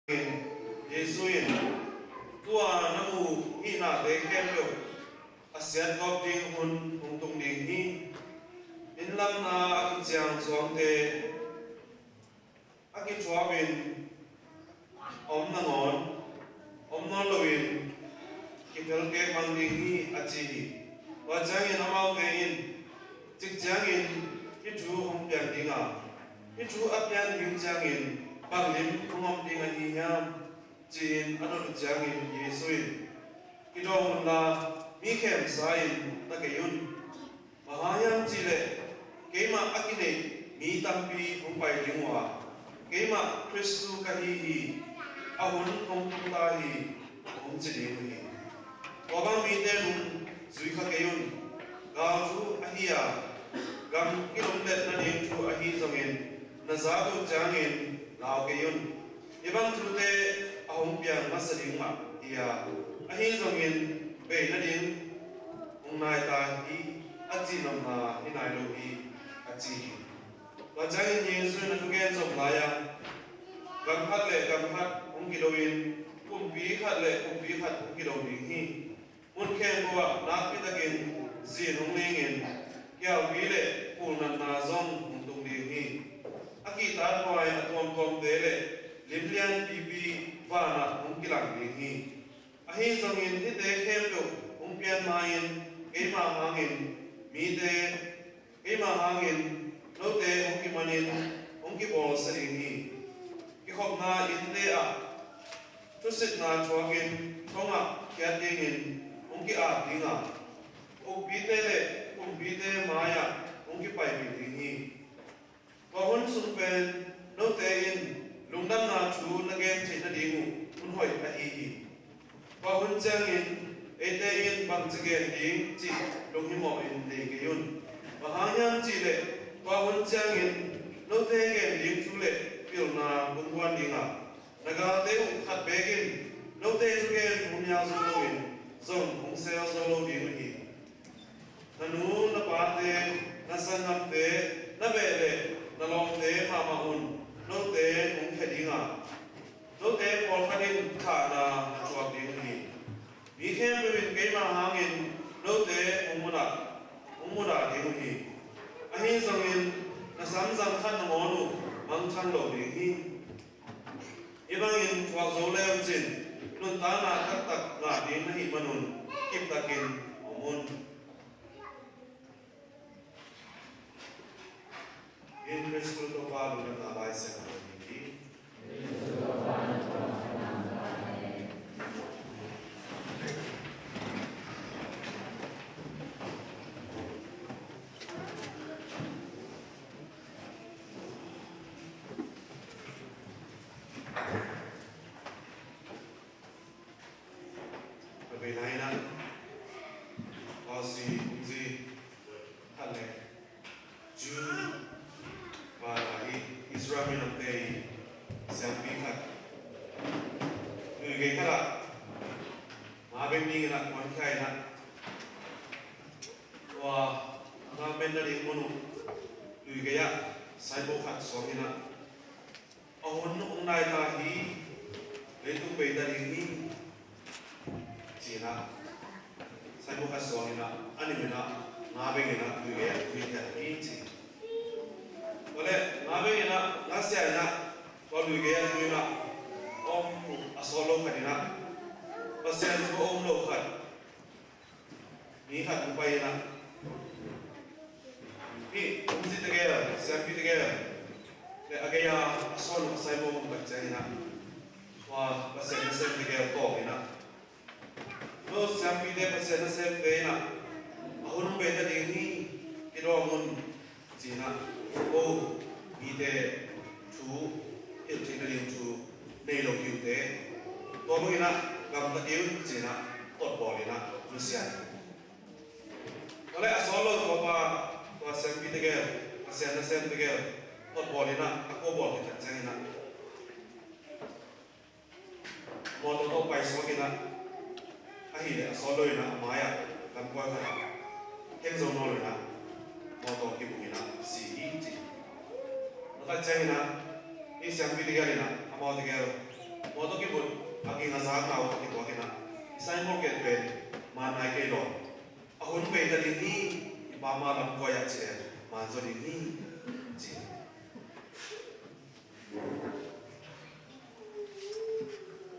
Jesuin tua namu ina de kemlo asian gop ding hun tung ding hi in lam na ichang chuang te aki chuawin na ngon na lovin kipel ke mang ding hi achi hi wa changin amau te in chik changin ki thu hom pian dinga ki thu apyan ding changin panglim khungom ding a hi hiam chin anol changin Jesuin kidong la mi khem sain ta kayun mahayam chile keima akine mi tampi humpai dingwa keima Kristu kahi ahun hom ta hi hom chili hi wabang mi te lum zui kha kayun ga chu ahia gam kilom let na ding chu ahi zongin na za du changin lao kayun ibang chu te ahom pian masaling ma ia ahi zongin be na ding ungnai ta hi achi nom na hinai lo hi achi wa changin Yesu na tu gen zong la ya gam khat ung kilowin kum bi khat ung kilowin hi un khen bo na pi ta gen zi nong lengin kya wi le pul na zong ung tung di hi aki ta noi atom kom de le limlian bibi vana ung kilang di hi ahi zongin hi te khem do ung pian main keima hangin mi te keima hangin no te ung ki manin ung ki bol sari hi ki khop na in te a tu sit na chuagin thonga kya dingin ung ki a dinga ung bi te maya ung ki pai bi ding hi wa hun sun pen no te in lungnam na chu na gen thei na dingu un hoi a hi hi wa hun chang in ete in bang chegen ding chi long hi mo in de ge yun wa hanyam chi le wa hun chang in no te gen ding chu le pil na bun wan dinga naga te u khat begin no te chu gen mun ya zo lo in zong ung se zo lo ding hi nanu na pa te na sangam te na be le na long te ma ma hun no te ung khadinga no te por khadin kha na chuak ding hi mi khem bin ke ma hangin no te ung muna ding hi ahi zongin na sam zang khan mo nu mang thang lo ding hi ibangin chuak zo le chin nun ta na tak nga ding na hi manun kip takin omun in Kristu to Pablo na bai se na ni Tapi lain Aussie Uzi Halle June và Israel mình làm cái xem phim thật người cái khác là mà bên đi là quán khai là và mà bên đó đi muốn người cái á sai bộ phận số như là ông này ta hi lấy tung về ta đi chỉ là sai bộ phận số như là anh em là mà bên là người cái hi chỉ Oleh nabe ina nasi ina kalau gaya tu ina asolo kadina pasien tu lo kad ni hat upai ina ni umsi tegaya siapi tegaya le agaya asolo asai mo baca ina wa pasien nasi tegaya to ina lo siapi de pasien nasi tegaya ina ahun beda dini kiro amun Cina ite chu il tingling chu nei lo kiu te to mo ina gam ta kiu Cina tot bolina Rusia ole asolo to pa sempi te gel asen te gel tot bolina ako bol ta changina mo to pai so kina ahi le asolo ina amaya kan ko ka kenzo no ina moto ki bungina si inti naka changina isang bidigalina amo tigero mo zak nào cái đó cái nào sai một cái bên mà này cái đó ahun về ta đi đi ba ma làm coi chị mà rồi đi đi chị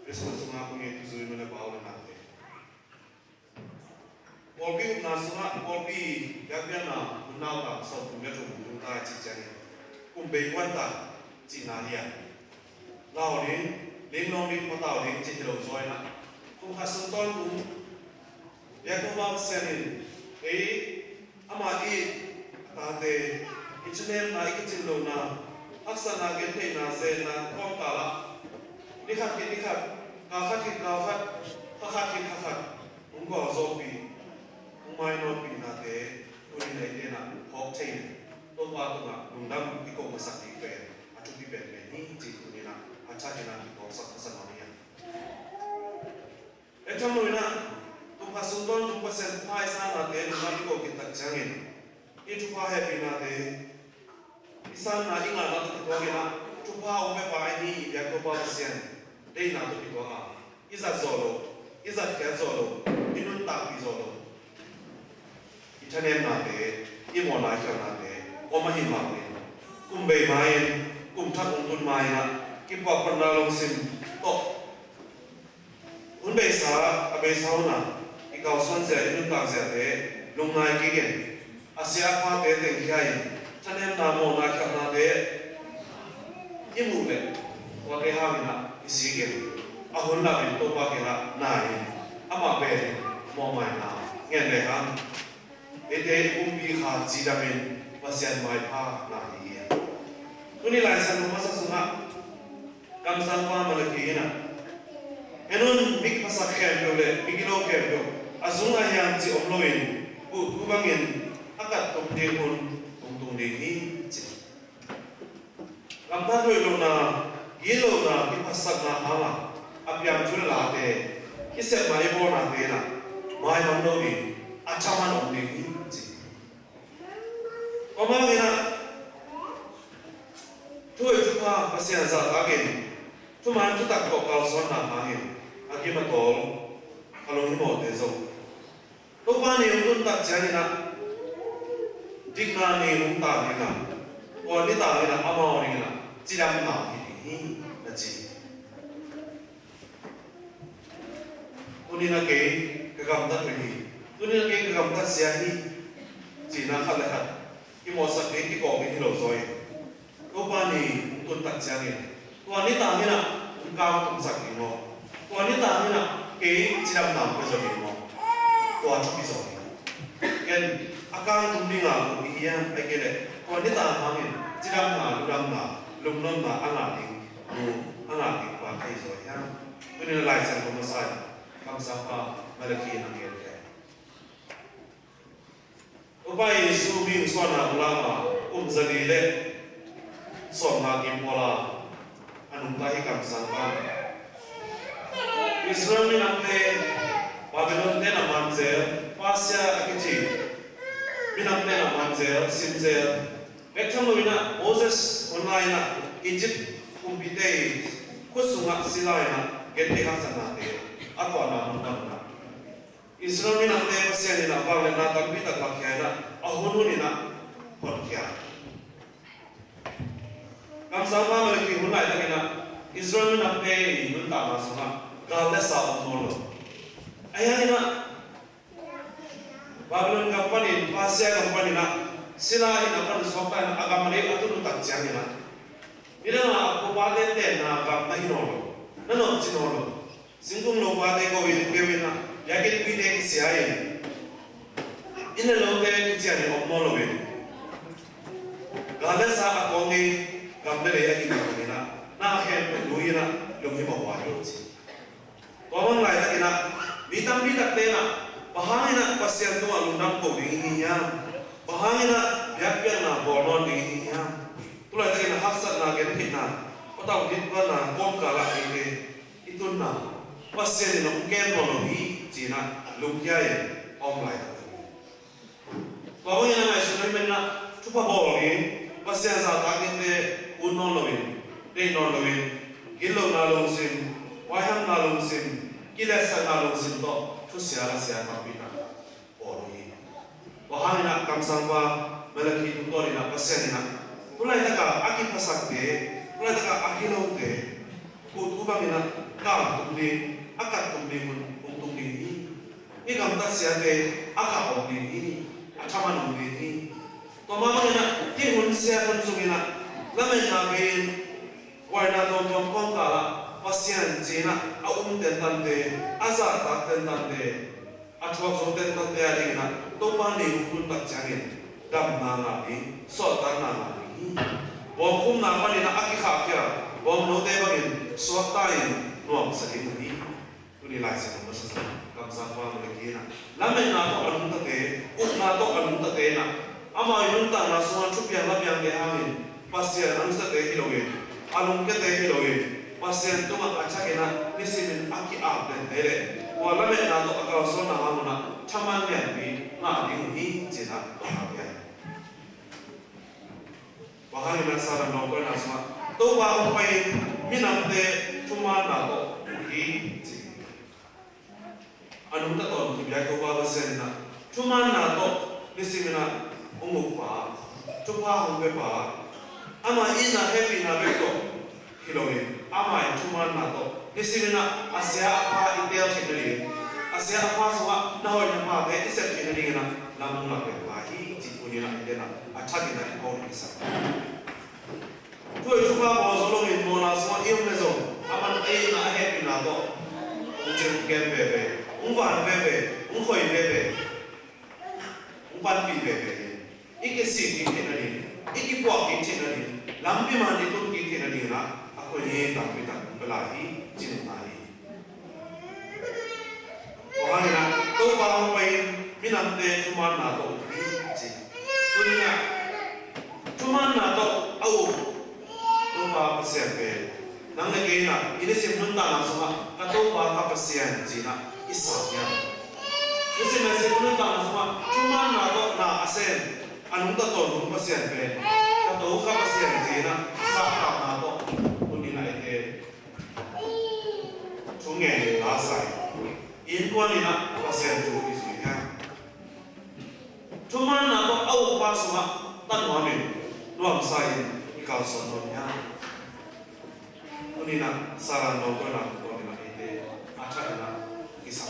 Christmas nga kung ito zuy mo na bawal natin Polpi na sunga polpi gagyan na unaw ta sa punya chung ta chi chang kung be quan ta chi na hiya lao ni ling long ni patao ni chi lo zoi na kung hasun ton kung ya ko ba senin ama i ta te ichnem na ikichin lo na aksa na gen te na se na kong ta la ni khat ki kha khat ko zo pi mai non pi na te uni nei te na hok chain to pa to na lungdam ki ko ma sak ti pe a tu pi pe ni chi uni na a cha ni na ki ko sak sa na ni e cham no na to pa sun don to pa sen pai sa na te na ki ko ki tak changin e tu pa he pi na te isan na inga na to to ge na tu pa o me pa ni ya ko pa sen dei na to pi to ha iza zolo iza ke zolo inun ta pi zolo Itanem na te, imo na siya na te, o mahimang din. Kung bay main, kung takong tun main na, kipa panalong sim, to. Kung bay sa, abay sa una, ikaw son siya, inun kang siya te, nung naikigin. Asya pa te te kiyayin, tanem na mo na siya na te, imule, o te hangin na, isigin. Ahon na rin to pa kina nain, ama pere, mo may na, ngayon lehang, ete umbi kha jidamen pasian mai pha na hi tuni lai san ma sa sunga kam san pa malaki na enun big pasa khem dole bigilo khem do azunga yang ji omloin bu bangin akat tum de hun tung de ni ji kam ta doi lo na gilo na ki pasa na hala apyam chul la te kisep mai bo na te na mai mang do ni achaman om de ni Omang ina tuai tupa pasian zat agin tuman tutak ko kalson na hangin agi matol kalong mo tezo tupa ni yung tak jani na digna ni yung ta ni na o ni ta ni na ama ni na jiram na ni na ji uni na ke kagam ta ni uni na ke kagam ta sia hi ji na khat khat Imo sa ke ki ko ki lo zoi ko pa ni tun tak changin ko ni ta ni na ka tum sak ni mo ko ni ta ni na ke chiram nam ko zo ni mo ko a chu bi zo ken akang tum ni nga ko bi ya ai ke le ko ni ta ha ni chiram na lu ram na lum non na anga ni anga ni pa kai zo ya ko ni lai san ko ma sai kam sa pa malaki na ke Upai subing suana ulama zalile somna kimpola anung tahi kam sangkan Israel ni nampe Babylon te na manzel pasya akichi binampe na manzel sinzel betam loina Moses online na Egypt kumpite kusunga silaina gete hasana te ako na mutana Israel ni nampe pasya ni na pale na tagbita kakyana ahunu ni na Porkia. Kam sama mereka mulai lagi na Israel nak pay minta masukna kalau sa umolo. Ayah ina Babylon company, Asia company na sila ina kan sopan agam mereka tu tak jangan na. Ina na aku pada ten na agam nahinolo, nano sinolo. Singkung lo pada kewin na yakin pide kisiain. Ina lo kewin kisiain umolo win. Kalau saya kongi gambar ya kita mengira, nak hem luina lungi bawa doji. Kawan lain lagi nak bitam tena, bahangina pasien tu alunam ko dinginya, bahangina biar na bonon dinginya. Tulai lagi nak hasad na gentina, atau hitwa na kom kala ini itu na pasien na mungkin monohi cina lungiaya om lain. Kawan yang nama sudah menna cuba boleh. Pasien sa takin de unon lovin, de non lovin, gilo na long sim, wayang na long sim, kila sana lo sinto tu siara siara pita orui wahana kamsangwa melaki tutori na pasenina mulai taka aki pasakte mulai taka aki laute kutubangina ka tumni akat tumni untuk ini ikam tak siate aka omni ini acaman omni ini tomamana tihun siatan sumina lamen nabin warna dom kongkala pasien jina tentante azar tak tentante atwa so tentante adina topani ukun tak jangin dam nanga ni so tan nanga ni bom kum na mani na aki kha bom no te bagin so tain nuam sakin ni tuni lai se no sa kam sa pa mo le na lamen na to anum ta te uk na to anum ta te na ama yun ta na so chu pya la pya ke amin pasien anum sa te hiloge anum ke te hiloge pasien to ma acha ke na nisimin aki a ben tere wala me na to akaw so na amuna chaman yan bi na ding hi jina to ha ya bahari na sara no ko na sama to ba ko pai minam te chuma na to hi ji anum ta to bi ya ko ba sen na chuma na to nisimina umu pa chupa hu be pa ama ina happy na be to hiloge ama chuma na to nisimina asya apa intel chekali asya apa sawa na hoi na pa be isep chekali na lamun la be pa hi ji puni na indena acha dina ko ni sa tu chupa bo zolo min mo na sawa im le zo aman ai na happy na to uje ke be be van be be hoi be be pan pi be be iki si ki tenani iki po ki tenani lambi mani tu ki tenani na ako ni ta pi ta belahi cintai. Orang yang tu orang lain minat deh cuma nato ji. Dunia cuma nato au tu apa siapa? Nang lagi na ini si menentang semua kata apa kasihan jina isanya. Ini si masih menentang semua cuma nato na asen anu tak tahu tu kasihan pe. Kata apa kasihan jina sakap nato dunia itu. Sungai Lasai, Inquani nak pasien tu isunya. Cuma nak awak pasma tan wamin, nuam sai ikal sononya. Ini nak saran dokter nak kau nak itu, acara nak kisah.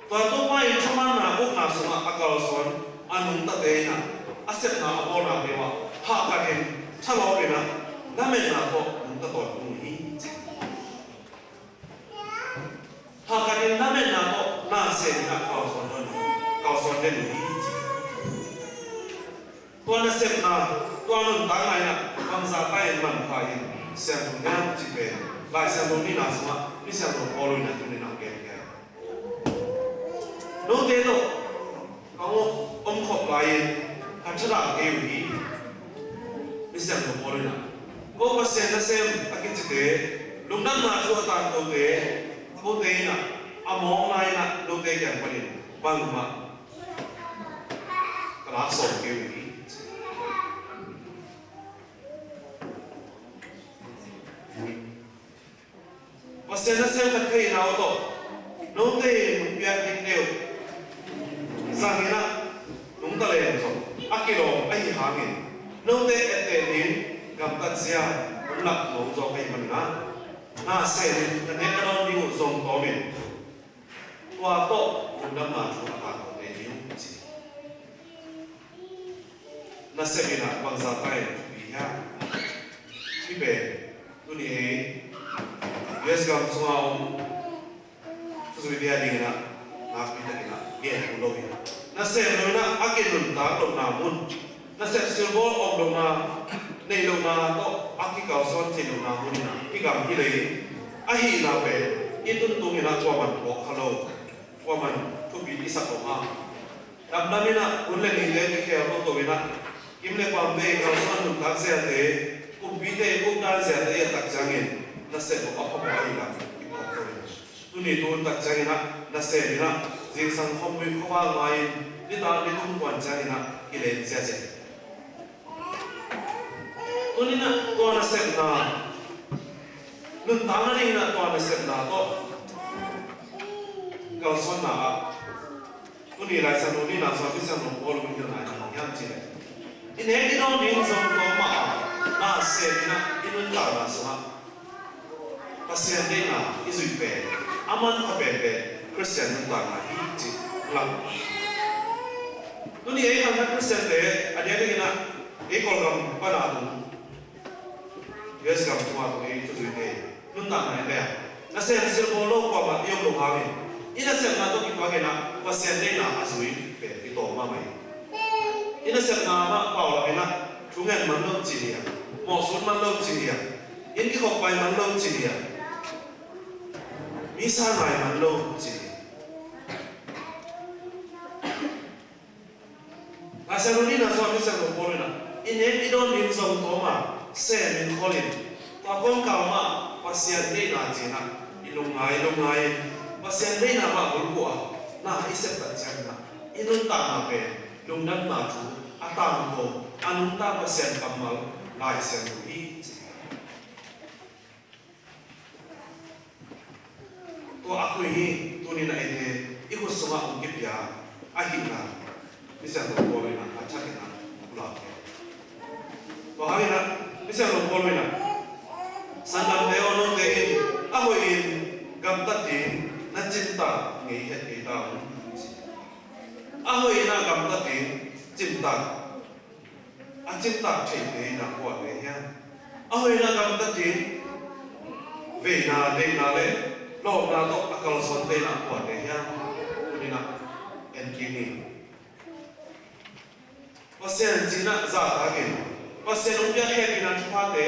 Tuan pai cuma nak awak nak semua akal son, anung tak dena, aset nak awak nak dewa, hak kagen, calau bina, lamen nak kau untuk tuan ini. Hakanin namen na ko na se na kau son den ni tuan na se na tuan nun tangai na bangsa tai man pai se tu ngam ji pe lai se no ni na sama ni se no olo na tu ni na ke ke no te no kau khop lai ka chara ke wi ni se no olo na ko pa se na se akit ji te lung nan na chu ta ko te Putih na, among lain na, dote yang paling bangma, kerasok kewi. Pasal nasi yang terkait na auto, dote biar kita, sahina, nungta leh so, akilo ayi hangin, dote etenin, gampat siapa, unak nungso kayak mana. Na sen na nekron di usong komen. Tua to undang na chu ka ko ne yung ji. Na semina bangsa tai biya. Ibe tuni e yes gam suao su biya dingina na pita kina ye ulo ya. Na sem no na akin ta to na mun. Na sem silbol om do na nei lo na to aki kau son ti lo na mun na ikam hi le ahi na pe itun tu ina kwa man ko khalo kwa man tu bi isa ko ma dam na mina unle ni le ke ko to ina kimle pam be kau son tu tak se ate ku bi te ku dan se ate ya tak jangin na se ko apa ba ai la tu ni tu tak jangin na se ina jing sang khom bi ko wa mai ni ta ni tu kwan jangin na ile se se Tunina kau nasib na, nun tang ni na to na sem na to kal son na uni lai san uni na so bi san no bol mi na na yang chi in he ni no ning so to ma na se na in ta na so pasien de na isu pe aman ka be Christian nun ta na hi chi la uni e kan Christian de adia de na e ko ram pa na tu yes kam tu ma ko e tu de nun ta na be na se sir ko lo ko ma yo lo ha ni ina se na to ki pa ke na pasien de na asui pe ki to ma mai ina se na ma pa la ina tu ngen man lo chi ya mo sun man lo chi ya in ki ko pai man lo chi ya mi sa mai man lo chi Asaruni na so mi sa ko polo na ine idon lim so to ma se min kholin ta kon ka ma pasien de na chi na ilungai pasien de na ma bul ko na isep ta chang na inun ta na pe lung dan ma chu atang ko anun ta pasien kamal lai sen hi to aku hi tu ni na ine iku suma ung kip ya ahina bisa lo boleh na acak na ulah to hari na bisa lo boleh na sangat deo no tein ahoin gam tatin na cinta ngi het ke ta ahoin na gam tatin cinta a cinta chei te na ko le ya ahoin na gam tatin ve na de na le lo na to akal son te na ko le ya ni na en kini pasien jina za ta ke pasien umpia happy na thate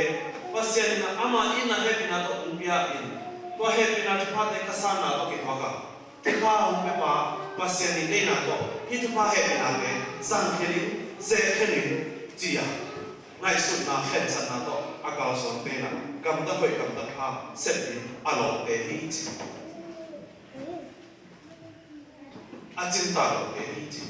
pasien na ama ina happy na to umpia in to happy na thate kasana to ke thoka pa umpe pa pasien ni de na to hi to pa happy na ke sang kheli se kheli chia ngai su na khen san na to akal son te na kam ta hoi kam ta pa set in alo te hi chi a chin ta lo te hi chi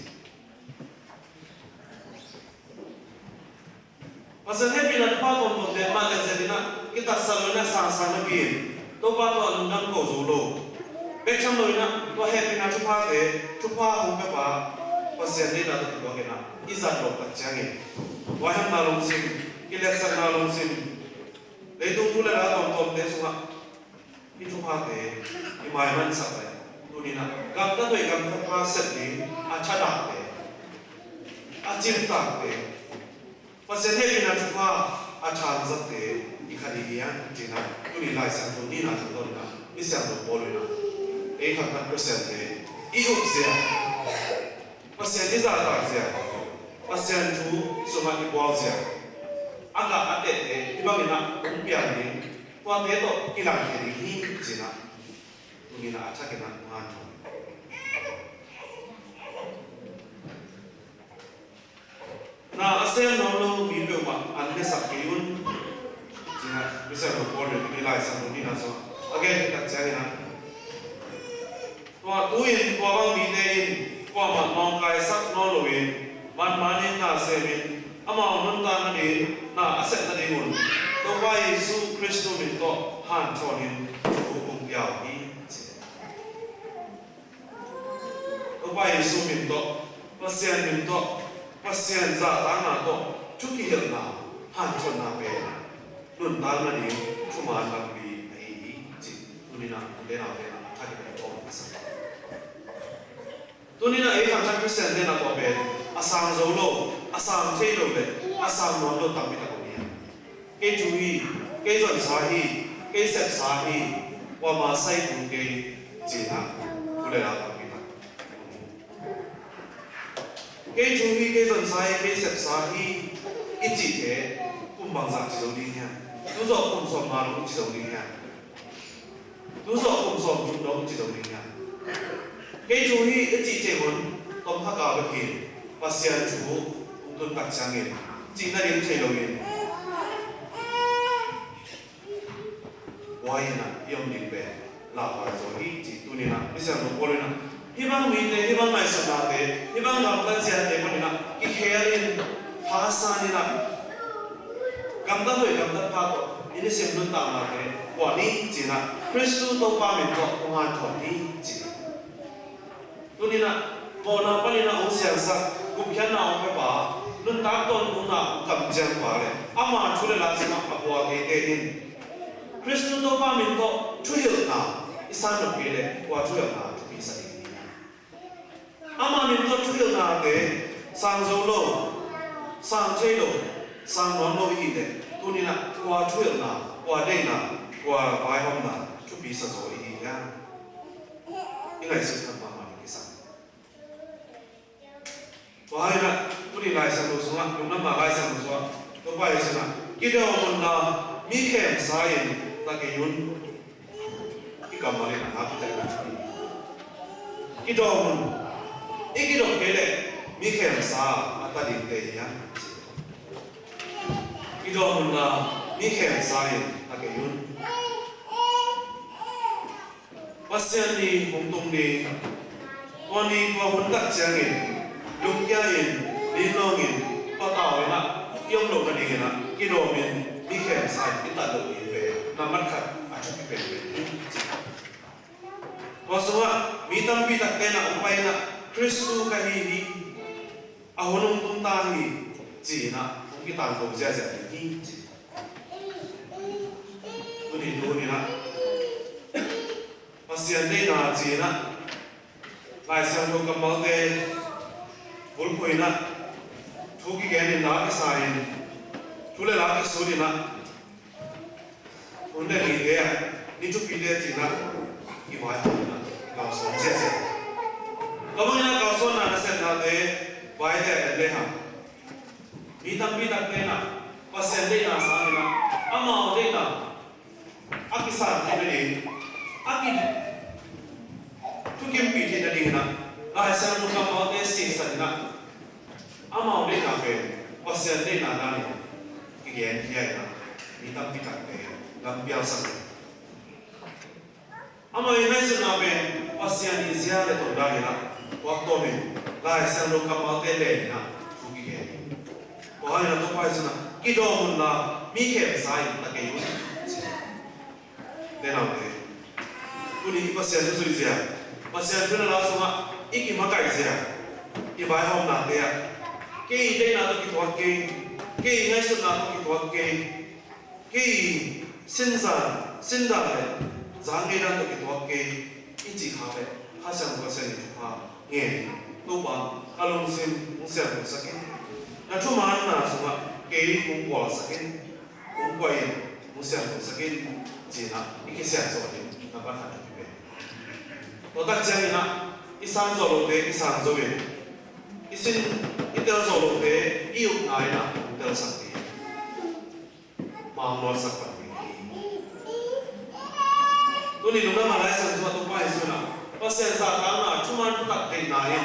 pasal happy na pa to to de ma le se na kita salona sang sang na bin to pa to nang ko zo lo be cham lo na to happy na pa de to pa hu pe pa pasal ni na to ko ke na izat lo pa changi wa ham na long sim ki le sa na long sim le tu tu la to to de su ma ni to pa de ni mai man sa pa tu ni na gam ta doi gam ta pa set ni a cha da de a chim ta de pasien he na chupa a chan zat te ikhali ya jina tu ni lai san tu ni na tu na isya to bolo na e kha kha percent te I up zia pasien ni za ta zia pasien tu so ma ni bol zia aga ate te ibang na umpia ni to te to kilang ke ni jina tu ni na acha ke na ma to na asem no lo mi pe ma an le sak ke yun jina bisa lo bol ni lai san ni na so again ta cha na to tu in ko bang mi ne in ko ma mong kai sak no lo in man man in na se min ama non ta na ni na aset na ni mun to ba Yesu Kristo min to han cho ni ko ong ya ni to ba Yesu min to pasien min to pasien za ta na to chu ki hel na han cho na be nun ta na ni chu ma na bi ai chi tu ni na de na be na ta ke to sa tu ni na e kan cha Christian de na to be asang zo lo asang che lo be asang no lo ta bi ta ko ni ke chu hi ke zon sa hi ke sep sa hi wa ma sai ku ke ji na ku le la ta bi ta ke chu hi ke zon sa hi ke sep sa hi i ji ke kum bang sa ji lo ni nya tu zo kum som ma lo ji lo ni nya tu zo kum som ju lo ji lo ni nya ke chu hi i ji che hun tom kha ka ba hin pasien chu ung tun tak chang in ji na rim che lo in why na yom ni be la pa zo hi ji tu ni na bisa no ko na hi bang mi te hi bang mai sa na te hi bang gam ta sia te ko ni na ki kherin phasa ni na gam ta hoi gam ta pha to ini sem nun ta na te quả ní chỉ là Christu đâu ba mình có công an thọ ní chỉ tôi đi là bộ nào bao nhiêu là ông sáng sắc cũng khen nào ông phải bảo nun tác tôn cũng nào cầm chân quả này ama chú lại là gì mà bùa cái tên in Christu đâu ba mình có chú hiểu nào isan được cái này qua chú hiểu nào chú bị sai ama mình có chú hiểu nào cái sang dâu lô sang chơi lô sang món lô gì đấy tôi đi là qua chú hiểu nào qua đây nào qua vài hôm nào chú bị sai rồi gì nhá cái này sự thật mà cái sao vài là tôi đi lại sang lô xuống lúc nào mà lại sang lô xuống tôi phải xem nào cái đó mình là mi khem sai ta cái yun cái cầm mà lên hấp tay cái đó mình cái đó cái này mi khem sa ta đi đây nhá cái đó mình là mi khem sai ta cái yun pasien ni hung tung ni con đi qua huấn cắt chang in lục gia in đi lo in pa tao in à yếm lục cái gì nè cái đó mình mi khem sai cái ta lục in về nằm mắt khát à chút cái về có số mi tâm bi đặc tên là ông bay nè Christu cái gì à huấn ông tung ta gì chỉ nè ông cái tàn cầu ra gì chỉ tôi đi đâu nè pasien đây là gì nè lại sang đâu cầm máu tê vốn quỳ nè thu cái này lá cái sai thu lại lá cái số đi nè vốn đây gì thế à đi chụp video gì nè cái vài nè cao số chết chết có bao nhiêu cao số nè nó sẽ là thế vài thế đây hả đi tâm bi đặc thế nè pasien đây là sao nè ama đây nè aki san thế này aki tu kiếm bị thế này nè lại sang một cầm máu tê xì sẵn nè ama đây là về pasien đây là nè cái gì vậy nè đi tâm bi đặc thế làm biao sang ama ini sudah be pasien izia le to dari na waktu ni lai sang lo kamal tele na sugi ke wahai na to pai sana kido mun na mi ke sai ta ke yu de na de kuni pasien tu izia pasien tu na la sama iki makai izia i vai hom na te ya ke ide na to ki to ke ini sudah to ki to ke sinza le 장애 라는 게 도와게 인지 하베 하상 것을 하 예 또봐 알롱심 무슨 무슨 나 좀만 나서가 게이 공부할 사긴 공부에 무슨 무슨 지나 이게 생각하지 나가 하는 게 너다 장이나 이산조로데 이산조에 이신 이들조로데 이웃 나이나 이들 상대 마음을 삭발 tôi đi đúng là lại sản xuất tôi phải rồi nào, và sản xuất tháng nào chúng ta đặt tiền này,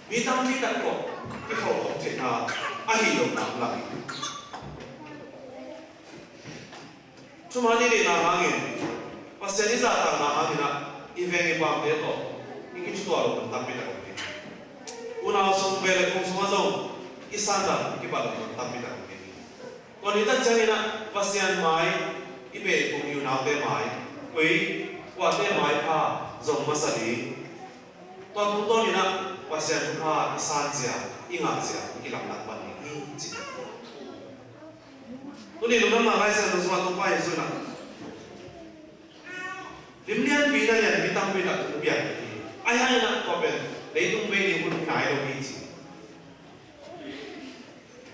vì tâm lý đặt cọc cái khẩu không thể nào ai hiểu nào lại, chúng ta đi đến nào hàng nghìn, và sản xuất tháng nào hàng nghìn nào, event cái bám đấy đó, những cái chuyện đó là tâm lý đặt cọc đấy, u nào xong về lại công số xong, cái sản phẩm cái bảo là tâm lý đặt cọc đấy, còn nếu ta chẳng hạn và sản mai, cái về cũng yêu nào để mai quý qua thế mai pha dùng mà xử lý toàn chúng tôi nè và xem pha cái san dẻo cái ngạc dẻo cái làm đặt bản này gì tôi đi lúc đó mà lại xem tôi tôi phải rồi nè điểm liên bị là liền bị tăng bị là cũng biển ai hay nè có biển lấy tung về thì muốn cái đâu đi gì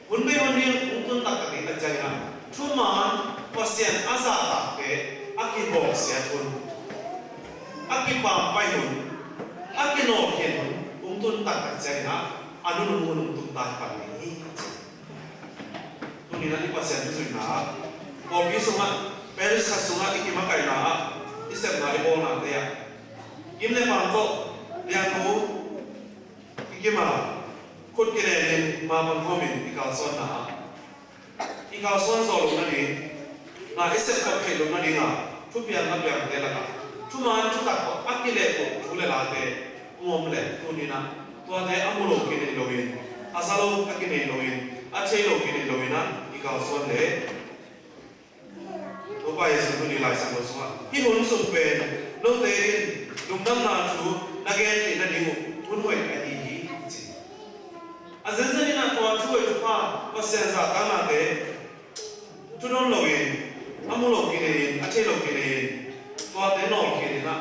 muốn về hôm nay cũng tuân tập cái cái chân nè chú mà và xem asa tập cái aki bok siya kun, aki pampay kun, aki noken kun, tun tak kacay na, ano nung tun tak pagni. Tuni na ni pasien tu na, obi sunga, peris kasunga iki makay na, isep na ibon na kaya. Gimle panto, liang ko, iki ma, kut kinenin mapan komin ikaw son na, ikaw son solo na ni, na isep kapay na ni na. Chú biar na biar de laga chú man chú tak ko akile ko chule la te mom le tu ni na to de amulo ke ni loin asalo ke ni loin ache lo ke ni loin na ikaw son le to ตัวไปสุดตัวนี้หลายสังเราสวะที่หุ่นสุดเป็นโลเตนลุงน้ำนาชูนักเรียนที่นั่นนี่หุ่นหวยไอ้ดีจริงอาจารย์นี่นะตัวช่วยทุกภาคก็เสียสละตั้งนาเตทุนนเราเองอามุโลกินเองอาเชโลกินเองตัวเตนอลกินนะ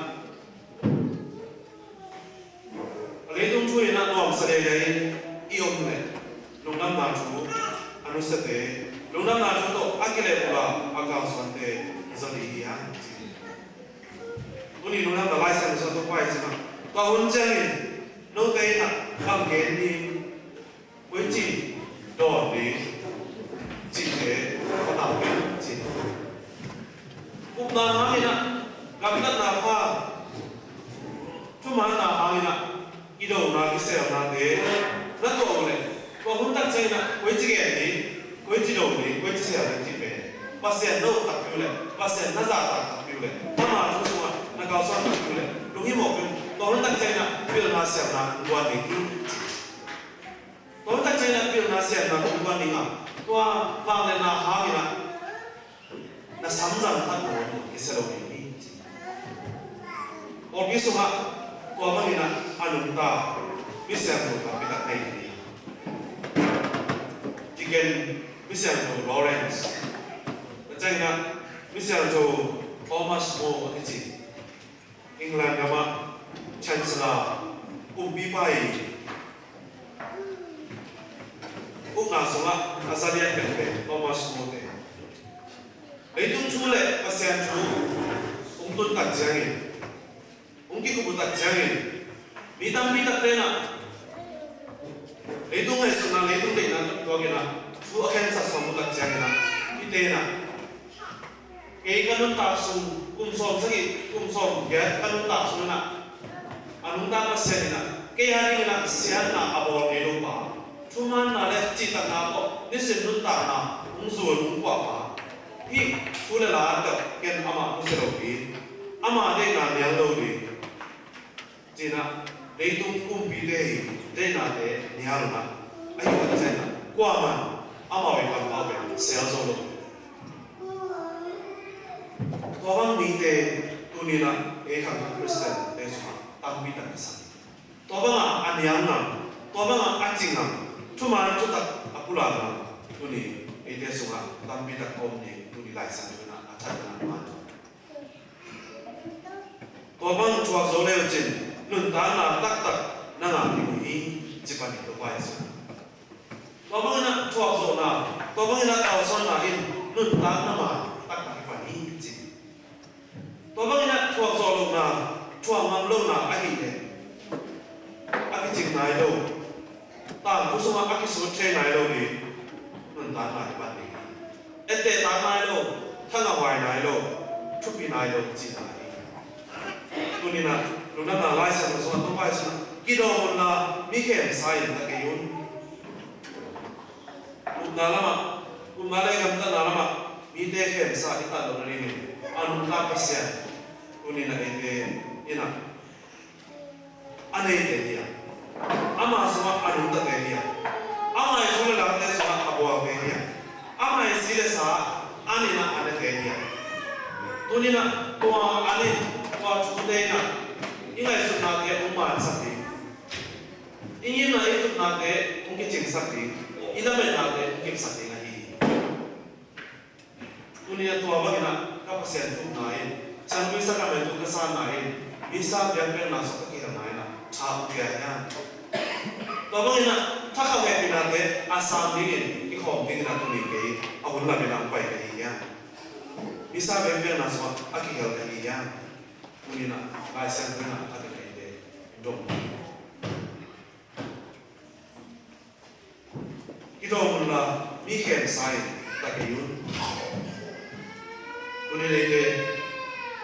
เลยต้องช่วยนะรวมเสด็จเลยอีอมเลยลุงน้ำนาชูอนุสเตลุงน้ำนาชูโตอากิเลปุระอากาศสันเตจะดีอย่างจริงตัวนี้ลุงน้ำนาไล่เส้นสันตัวไปใช่ไหมตัวหุ่นเจริญโน้ตเตนะบางเกณฑ์นี้วิจิโดดดีจิตเตก็ตามเป็นจิตอุปนาหาหินะกับนักนาภาทุมานาหาหินะอีโดนาคิเซลนาเตนั่นตัวเลยก็หุ่นตัดใจนะวิจิเกนี้วิจิโดนี้วิจิเซลจิตเป็นภาษาโน้ตตัดอยู่เลยภาษาหน้าตาตัดอยู่เลยถ้ามาทุกส่วนนักเอาส่วนตัดอยู่เลยลูกที่บอกเป็นตัวหุ่นตัดใจนะเป็นนาเซลนาวันนี้ตัวตัดใจนะเป็นนาเซียนนะทุกวันนี้อ่ะตัวฟังเลยนะหาวินะนะสามจันทัดโดนกิเสโลนี้โอ้พิสุภาตัวมันนี่นะอนุตาพิเศษตัวกับพิทักษ์ในนี้ที่เกณฑ์พิเศษตัวลอเรนซ์ใจนะพิเศษตัวทอมัสโมที่จีอังกฤษกับชันสลาปีไปอุกนาสละอาซาเลียนเป็นเป็นทอมัสโมเตไอ้ตุ้งชูเลยภาษาชูตุนตัดเจียงที่กูตัดเจียงมีตั้งเตนะไอ้ตุ้งไอ้สุนัขไอ้ตุ้งเด็กนั้นตัวกินนะชูอาเคนสัตว์สมุตัดเจียงนะที่เตนะเกี่ยกันนุ่นตาสุนกุมสมสักกุมสมแกกันนุ่นตาสุนนะอนุตามาเซนนะเกี่ยนี่นะเสียนะอาบอลเอลูปาชุมันน่ะเลยจิตนาก็นี่สินุ่นตานะมุงส่วนมุงกว่ามาที่ชูเลลาเด็กเกินอามามุสลิมอามาได้นานยังโดดีจีน่ะได้ตุ้งกุมปีได้นานเดนี่ฮารุนะไอ้คนเจน่ะกว่ามันอามาเป็นคนเอาเป็นเสียโซโลตัวบางมีเดตัวนี้นะเอกขันคริสเตียนเดสุมาตั้งมีตั้งสันตัวบางอันยังนะตัวบางอันจริงนะทุกมันจุดตักอัปุลานะตัวนี้เอเดสุมาตั้งมีตั้งอมนี่ตัวนี้หลายสันตัวนั้นอาจารย์นั้นมาตัวบางชัวร์โซเลวจินนุ่นตาหน้าตักนั่งอ่านที่มือจีบันตัวไปสิตัวบางน่ะชัวร์โซน่ะตัวบางน่ะเอาส่วนน่ะอินนุ่นตาหน้ามาตักที่วันนี้จิตัวบางน่ะชัวร์โซลงน่ะชัวร์มันลงน่ะไอ้เหี้ยไอ้จิงนายโลตามผู้สมัครไอ้สุดเทนายโลนี่นุ่นตาหน้าที่วันนี้เอเตตานายโลทั้งเอาไว้นายโลชุบปีนายโลจีนายตัวนี้นะลุงน้ำนาไล่เส้นมาส่วนต้องไปสินะกิโลมันนะมีแค่สายตะเกียบลุงน้ำละมั้งลุงน้ำเลยกันตั้งน้ำละมั้งมีแต่แค่สายตาตัวนี้นี่อันนู้นตาเปอร์เซ็นต์ตัวนี้นะเอเดนี่นะอันนี้เดียอามาสมัครอันนู้นตะเกียบอามาช่วยหลังเตะสมัครอับวาเกียบอามาสิเลสาอันนี้นะอันนี้เกียบตัวนี้นะตัวอันนี้ว่าชุดเองนะยังไงสุดนักเก็บอุ้มมาสักทียังไงสุดนักเก็บอุ้มกิจจิงสักทีอีนั่นเป็นนักเก็บอุ้มกิจสักทีไงตัวนี้ตัวบางทีนะก็เปอร์เซ็นต์ทุกนายฉันวิสาหกิจทุกกษัตริย์นายวิสาหกิจเป็นนักสักกี่นายนะชาวเกียร์เนี่ยตัวบางทีนะถ้าเขาเก็บเป็นนักเก็บอาสาดีกินอีกของดีกินนักตัวนี้เกี่ยเอาหุ่นละเป็นนักไปกันอีกอย่างวิสาหกิจเป็นนักสักอากิเกี่ยวกันอีกอย่างตัวนี้นะลายเส้นเป็นนักอะไรกันเดดมกิโลมันละมีแขนซ้ายตะเกียบตัวนี้เลย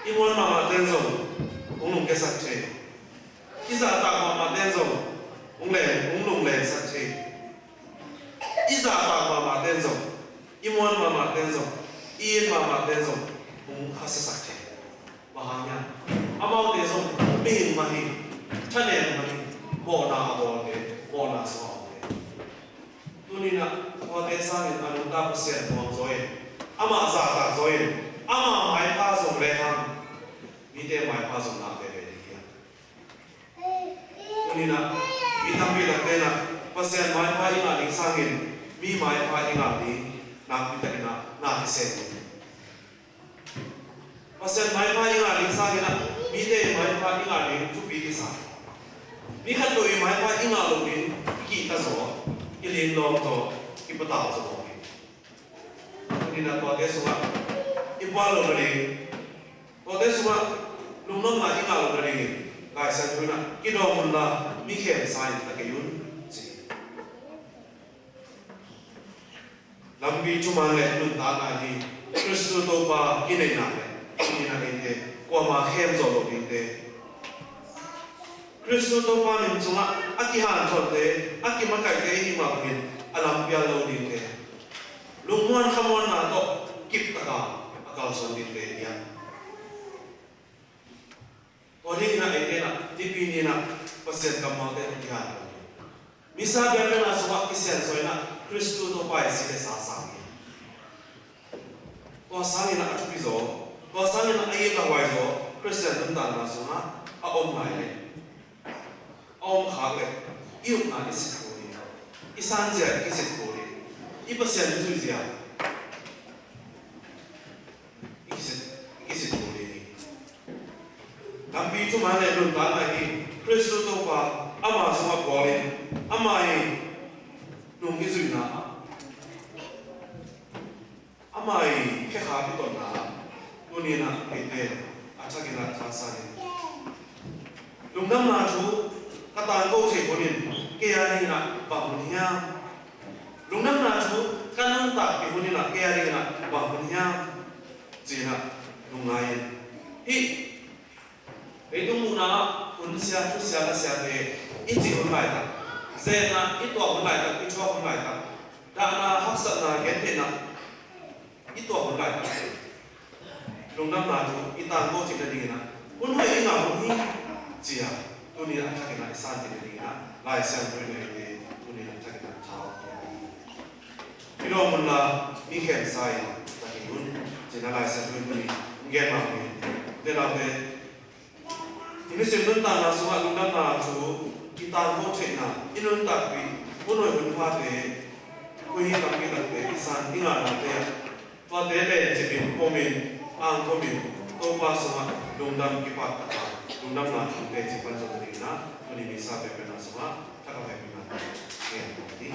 อีมวนมาเต้นส่งองลุงแกสักเชยอีสาตากมาเต้นส่งองลุงเล่สักเชยอีสาตากมาเต้นส่งอีมวนมาเต้นส่งอีนมาเต้นส่งองข้าศึกสักเชยบ้าเนี่ยอามาเต้นส่งไม่เห็นมาหิท่านเห็นมาหิโมนาโมเดโมนาสวาเดตัวนี้นะพอเต้นสร้างอนุตาเปอร์เซ็นต์ของโซยอามาซาตาโซย ama mai pa song re ham mi te mai pa song na ve ve dia unina mi tam bi la te na pasien mai pa ina ning sangin mi mai pa ina ni na mi ta na na ki se pasien mai pa ina ning sangin na mi te mai pa ina ni tu bi ki sa mi khat lo mai pa ina lo ni ki ta zo ki lin lo to ki pa ta zo unina to te so ipa lo ni to te so lung nom na ina lo ni kai san tu na ki do mun la mi khem sai ta ke yun chi lambi chuman le nun ta na hi Kristo to pa kinai na le ni na ke te kwa ma khem zo lo ni te Kristo to pa min chunga aki han thon te aki ma kai te hi ma bin alam pya lo ni te lungmuan khamon na to kip ta ka akal son ni te ya Ori na ete na tipi ni na pasien kamau te tihan misa bebe na suwa kisian soina Kristo to pa isi le sa sang ko sang na atupi zo ko sang na aye ka wai zo Christian dum dan na sunga a om mai le om kha le iu na isi ko ni isan je kisi ko ni I pasien zu zia isi ko ni Lambi tu mana nun ta lagi Kristo tu pa ama semua boleh ama ini nunggu zina ama ini kehab itu na dunia na itu aja kita terasa ni lungam na tu kata kau sekonin kaya ni na bangunnya lungam na tu kanang tak kehunin na kaya ni na bangunnya zina lungain itu muna unsia tu siapa siapa itu online tak, zena itu online tak, itu online tak, dana haksa na gente na itu online tak, lungam na tu ita go cina dingina, unhai ina unhi cia, tu ni nak cakap nak isan cina dingina, lai siang tu ni tu ni nak cakap nak cakap, ilo muna mikir saya tak iun, cina lai siang tu ni mungkin mahu, tetapi ini sebentar na semua lungam na tu kita mau cina inun tapi punoi punpa te kui kami te isan ingat na te tua te le cipin komen ang komen kau pas semua lungam kipat kata lungam na tu te cipan so tadi na ini bisa beberapa semua tak apa beberapa ya nanti